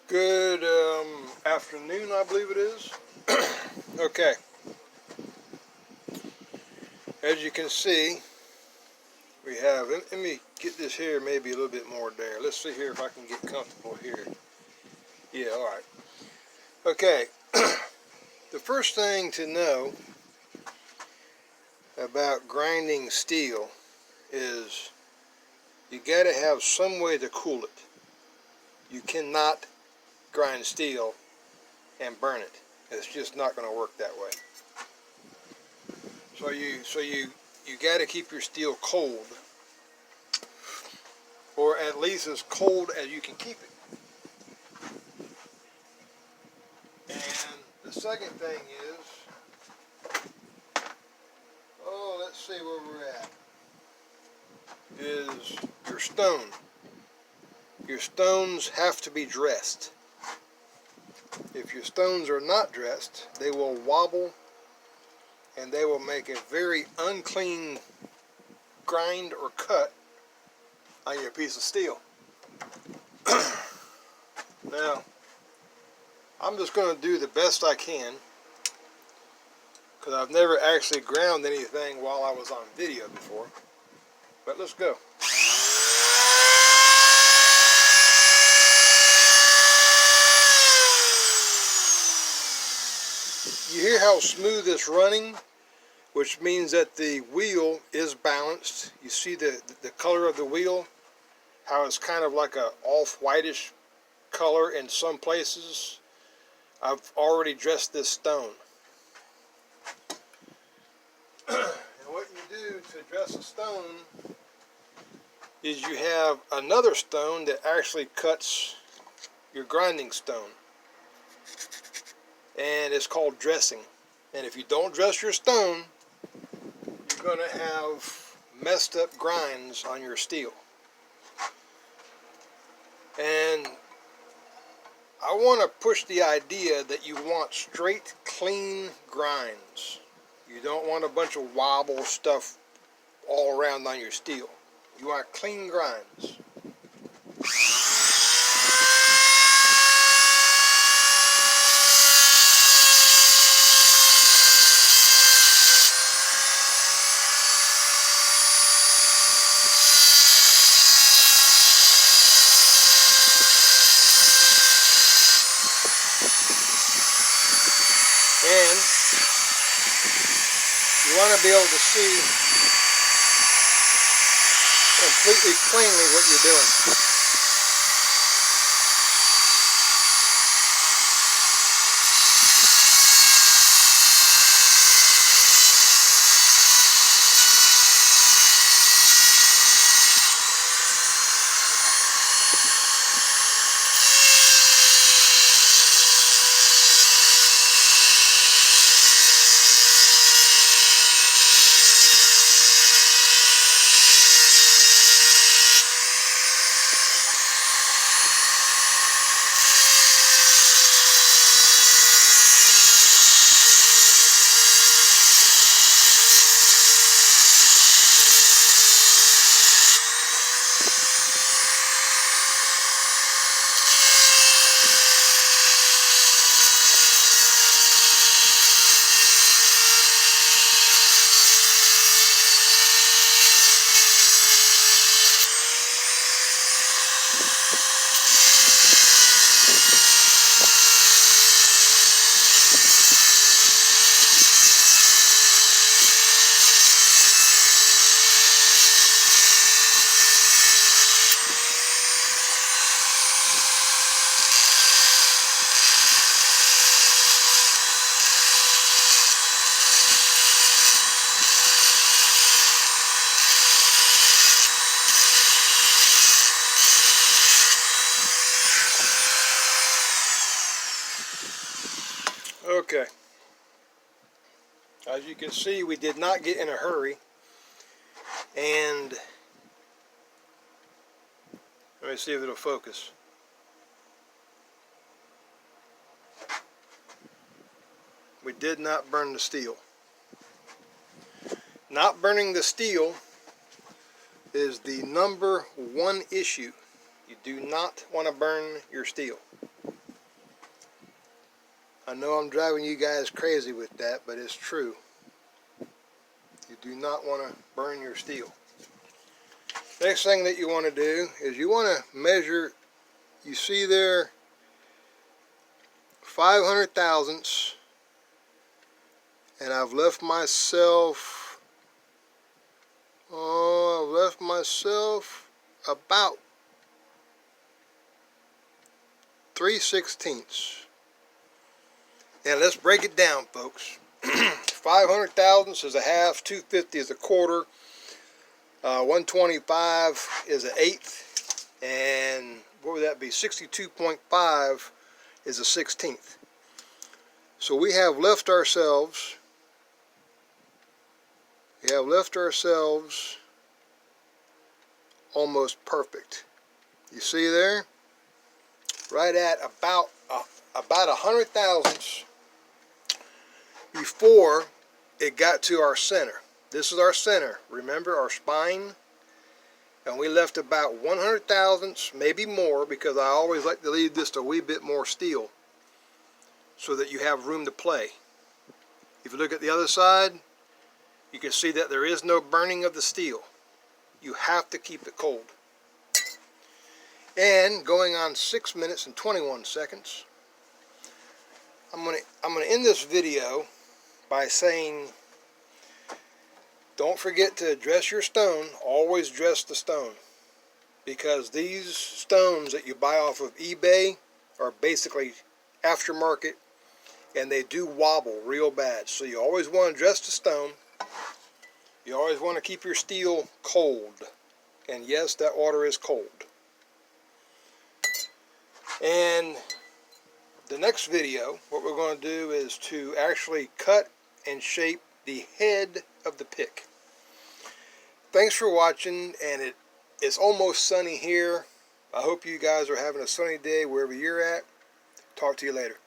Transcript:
Good afternoon, I believe it is. Okay, as you can see, we have, let me get this here maybe a little bit more there. Let's see here if I can get comfortable here. Yeah, alright. Okay, the first thing to know about grinding steel is you gotta have some way to cool it. You cannot grind steel and burn it. It's just not going to work that way. So you got to keep your steel cold, or at least as cold as you can keep it. And the second thing is, let's see where we're at, is your stone. Your stones have to be dressed. If your stones are not dressed, they will wobble and they will make a very unclean grind or cut on your piece of steel. Now, I'm just going to do the best I can, because I've never actually ground anything while I was on video before. But let's go. You hear how smooth it's running, which means that the wheel is balanced. You see the color of the wheel, how it's kind of like a off-whitish color in some places. I've already dressed this stone. And what you do to dress a stone is you have another stone that actually cuts your grinding stone. And it's called dressing. And if you don't dress your stone, you're going to have messed up grinds on your steel. And I want to push the idea that you want straight, clean grinds. You don't want a bunch of wobble stuff all around on your steel. You want clean grinds. And you want to be able to see completely plainly what you're doing. Okay, as you can see, we did not get in a hurry, and let me see if it'll focus. We did not burn the steel. Not burning the steel is the #1 issue. You do not want to burn your steel. I know I'm driving you guys crazy with that, but it's true. You do not want to burn your steel. Next thing that you want to do is you want to measure, you see there, 500 thousandths, and I've left myself, about 3/16. And let's break it down, folks. 500 thousandths is a half, 250 is a quarter, 125 is an eighth, and what would that be? 62.5 is a 16th. So we have left ourselves, almost perfect. You see there? Right at about 100 thousandths before it got to our center. This is our center. Remember our spine? And we left about 100 thousandths, maybe more, because I always like to leave just a wee bit more steel so that you have room to play. If you look at the other side, you can see that there is no burning of the steel. You have to keep it cold. And going on 6 minutes and 21 seconds, I'm gonna end this video by saying, don't forget to dress your stone. Always dress the stone, because these stones that you buy off of eBay are basically aftermarket, and they do wobble real bad. So you always want to dress the stone. You always want to keep your steel cold, and yes, that water is cold. And the next video, what we're going to do is to actually cut and shape the head of the pick. Thanks for watching, and it's almost sunny here. I hope you guys are having a sunny day wherever you're at. Talk to you later.